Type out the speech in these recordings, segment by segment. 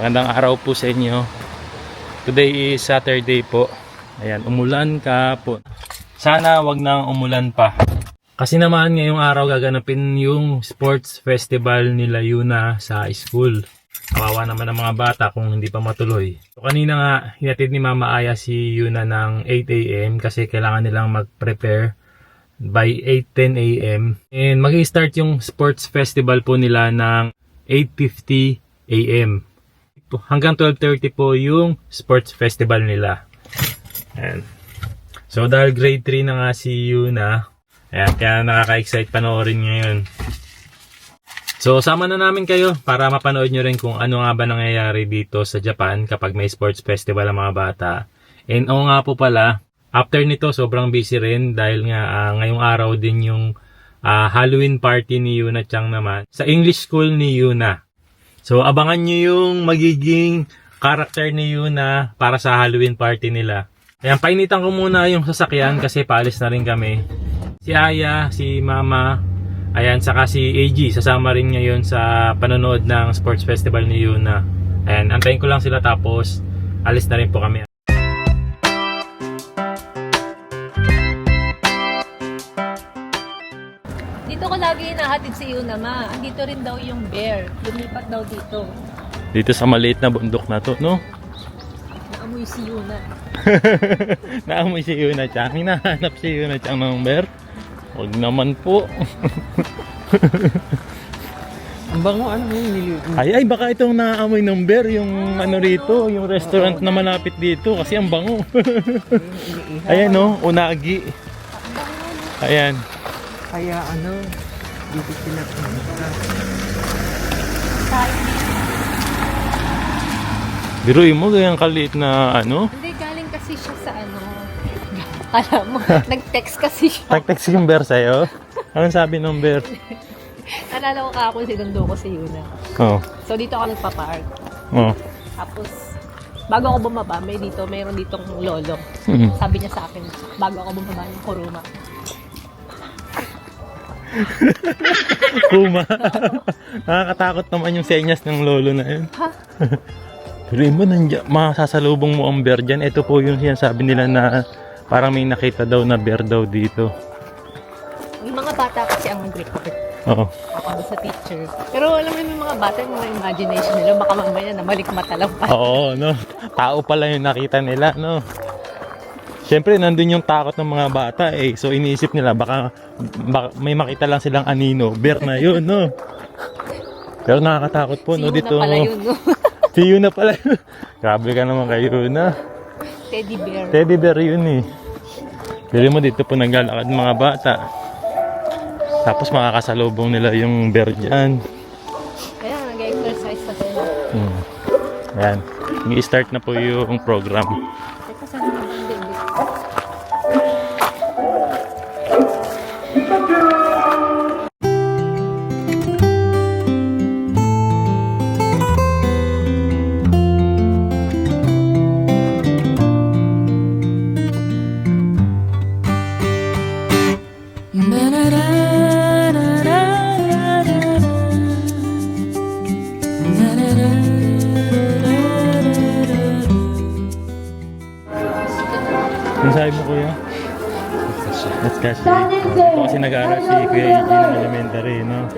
Magandang araw po sa inyo. Today is Saturday po. Ayan, umulan ka po. Sana wag nang umulan pa. Kasi naman ngayong araw gaganapin yung sports festival nila Yuna sa school. Kawawa naman ang mga bata kung hindi pa matuloy. So, kanina nga hinatid ni Mama Aya si Yuna ng 8 AM kasi kailangan nilang mag-prepare by 8:10 AM. And mag-i-start yung sports festival po nila ng 8:50 AM. Hanggang 12:30 po yung sports festival nila. Ayan. So dahil grade 3 na nga si Yuna, ayan, kaya nakaka-excite panoorin ngayon. So sama na namin kayo para mapanood nyo rin kung ano nga ba nangyayari dito sa Japan kapag may sports festival ang mga bata. And oo nga po pala, after nito sobrang busy rin dahil nga ngayong araw din yung Halloween party ni Yuna Chang naman sa English school ni Yuna. So, abangan nyo yung magiging character ni Yuna para sa Halloween party nila. Ayan, painitan ko muna yung sasakyan kasi paalis na rin kami. Si Aya, si Mama, ayan, saka si AG, sasama rin ngayon sa panonood ng sports festival ni Yuna. Ayan, antayin ko lang sila tapos alis na rin po kami. Dito ko lagi hinahatid si Yuna, ma. Andito rin daw yung bear. Lumipat daw dito. Dito sa maliit na bundok na to, no? Naamoy si Yuna. Naamoy si Yuna Chang. Hinahanap si Yuna Chang ng bear. Huwag naman po. Ang bango, ano yung Ay, baka itong naamoy ng bear, yung ano rito, yung restaurant na malapit dito kasi ang bango. Ayan, no? Unagi. Ayan. Kaya ano, dito sila pumunta. Biruin mo, ganyang kaliit na ano? Hindi, galing kasi siya sa ano. Alam mo, nag-text kasi siya. Nag-text yung bear sa'yo? Anong sabi ng bear? Alala ko kahapon sinundo ko si Yuna. Oh. So dito ako nagpa-park. Oh. Tapos, bago ako bumaba, mayroon ditong lolo. Sabi niya sa akin, bago ako bumaba ng Kuruma. Kuma. Nakakatakot naman yung senyas ng lolo na yun. Ha? Pero mo, masasalubong mo ang bear dyan. Ito po yung sinasabi nila na parang may nakita daw na bear daw dito. Yung mga bata kasi ang nag-report. Oo. Ako sa teacher. Pero alam mo yung mga bata, yung mga imagination nila, baka mamaya na malikmata lang pa. Oo, no. Tao pala yung nakita nila, no. Siyempre, nandun yung takot ng mga bata eh. So, iniisip nila, baka may makita lang silang anino. Bear na yun, no. Pero nakakatakot po, no, dito. Pala yun, no? Si Yuna pala yun. Grabe ka naman kay Yuna. Teddy bear. Teddy bear yun eh. Pero mo dito po naglalakad mga bata. Tapos makakasalubong nila yung bear dyan. Kaya nag-exercise pa sila. Ayan. I-start na po yung program. Teka, saan naman ang baby? Ano sabi mo, kuya? That's kasi. Ito kasi nag-aaral si Kuya EG ng elementary, no? プ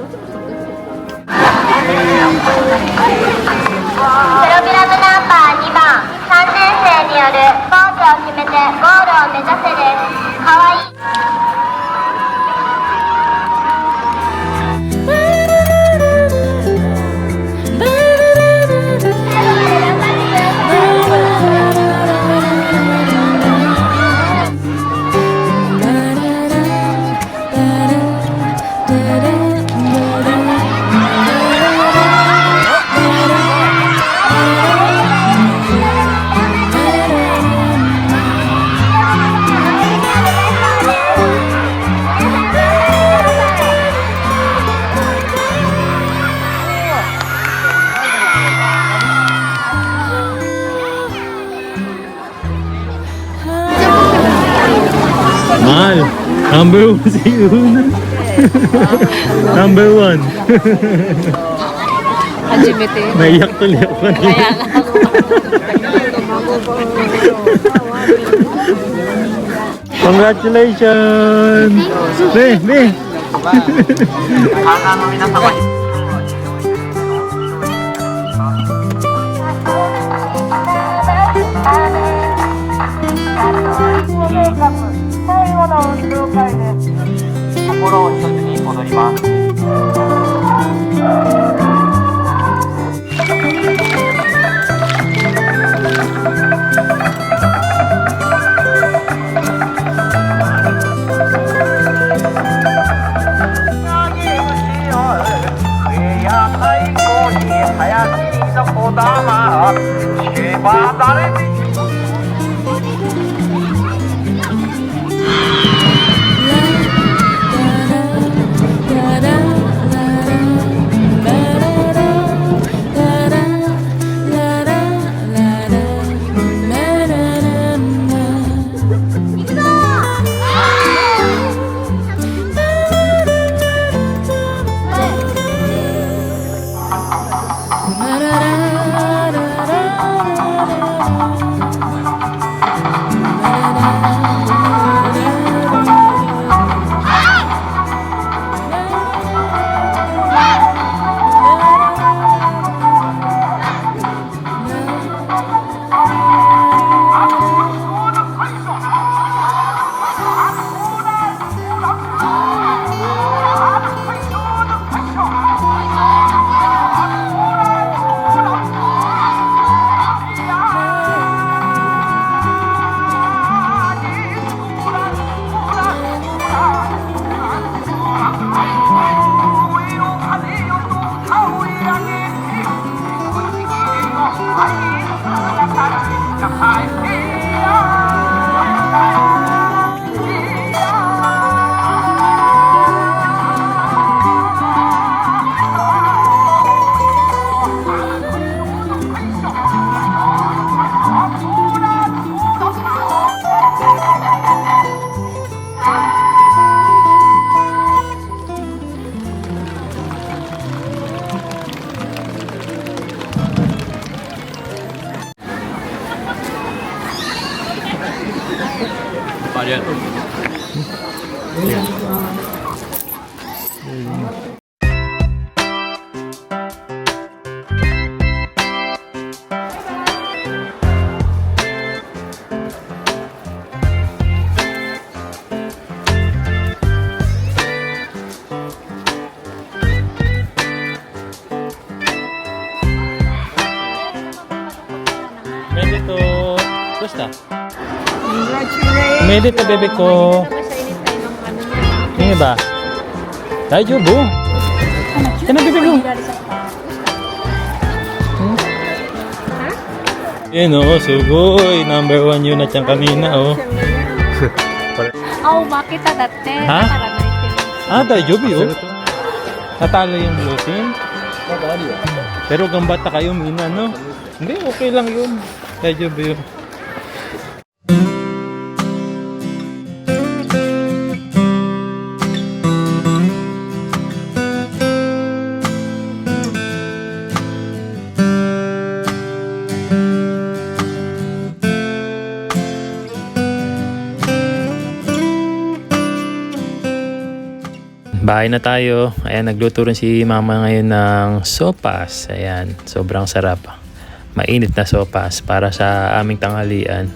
ログラムナンバー2番3年生によるポーズを決めてゴールを目指せですかわいい Mahal, number 1 si Yuna. Number 1. Hajimete. Naiyak tuloy ako kanina. Kaya nga. Congratulations! Be! Medito, basta. Medito, bebe ko. Ini ba? Tayo bu. Kena bebe ko. Yan o, sugoy. Number 1 yun at yung kanina o. Oh, bakit dati? Ha? Tayo bu yun. Natalo yung blue team. Pero gambata kayo, Mina, no? Hindi, okay lang yun. Tayo bu yun. Bahay na tayo. Ayan, nagluto rin si mama ngayon ng sopas. Ayan, sobrang sarap. Mainit na sopas para sa aming tanghalian.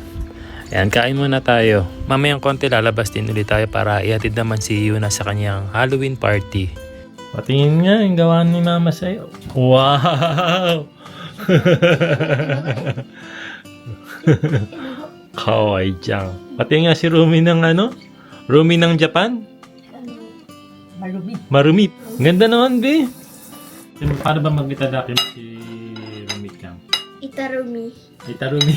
Ayan, kain muna tayo. Mamayang konti lalabas din ulit tayo para ihatid naman si Yuna sa kanyang Halloween party. Patingin nga yung gawa ni mama sa'yo. Wow! Kawaii-chan. Pati nga si Rumi ng ano? Rumi ng Japan? Marumi. Ganda naman, be. Paano ba mag-itadaki si Rumi Kang? Itarumi. Itarumi.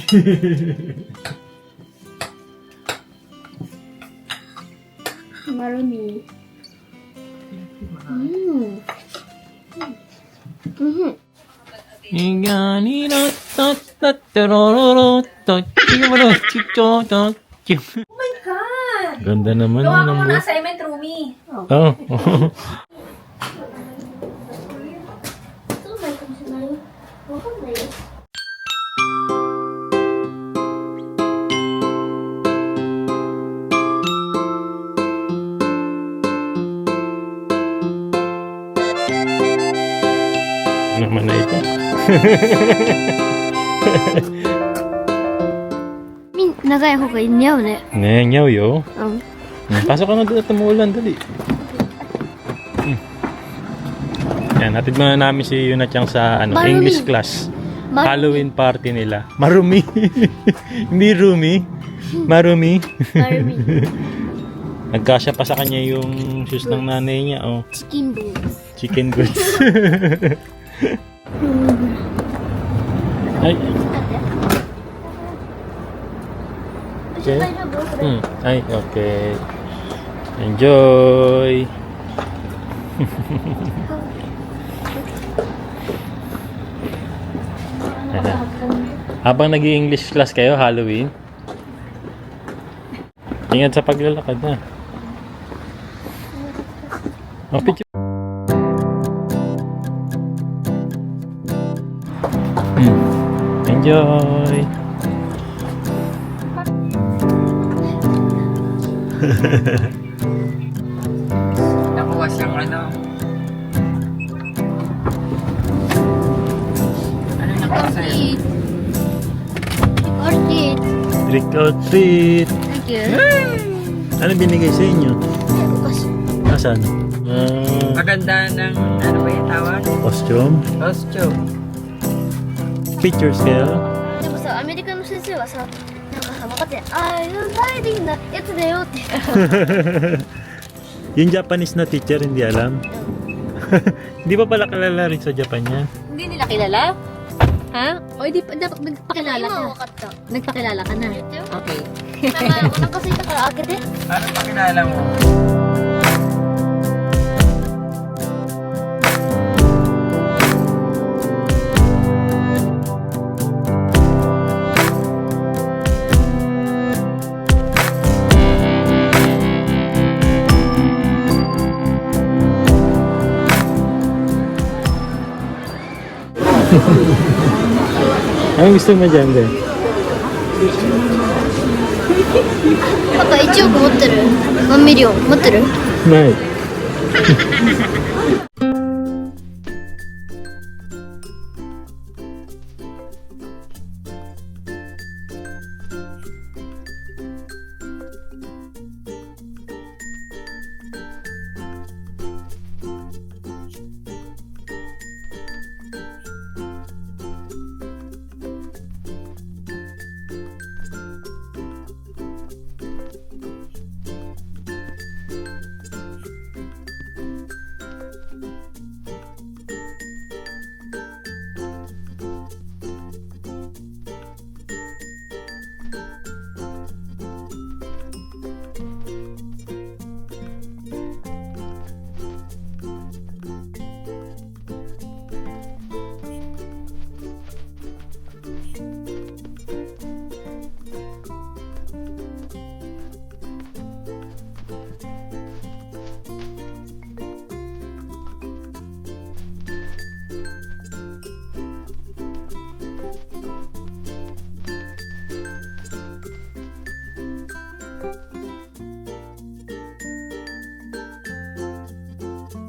Marumi. Igani no tatarororo tachimoro chichoto. Oh my God! Ganda naman Gawa ng ko muna buhok. assignment, Rumi. Oh. naman na ito. 長い方が似合うね。 Ne, nyaw yo. うん。 Pasok ka na doon at umuulan, dali. Yan, natid muna namin si Yuna-chan sa Marumi. English class. Marumi. Halloween party nila. Marumi. Hindi Rumi. Marumi. Marumi. Nagkasya pa sa kanya yung shoes ng nanay niya. Oh, チキンブーツ。 chicken goods. Ay. Okay. 大丈夫それ。 Ay, okay. Enjoy. Habang nag-i-English class kayo, Halloween. Ingat sa paglalakad na. Oh, picture. Enjoy. Nakuha siyang ano. Ano nakuha sa'yo? Orchid. Trick or treat. Thank you. Ano binigay sa inyo? Kasi, Nasaan? Maganda ng ano ba yung tawag? Costume? Costume. Pictures kayo? でもさ、アメリカの先生はさ、なんかさ、分かって、ああ、ライディングなやつだよって。 Yung Japanese na teacher, hindi alam. Hindi pa pala kalala rin sa Japan yan. Hindi nila kilala? Ha? O, hindi pa, dapat nagpakilala 今は ka. 分かった。 Nagpakilala ka na. Okay. なんかお腹空いたから開けて。 Ano pa kinala mo? Anong gusto mo dyan, Ben? パパ1億持ってる？1ミリオン持ってる？Nay.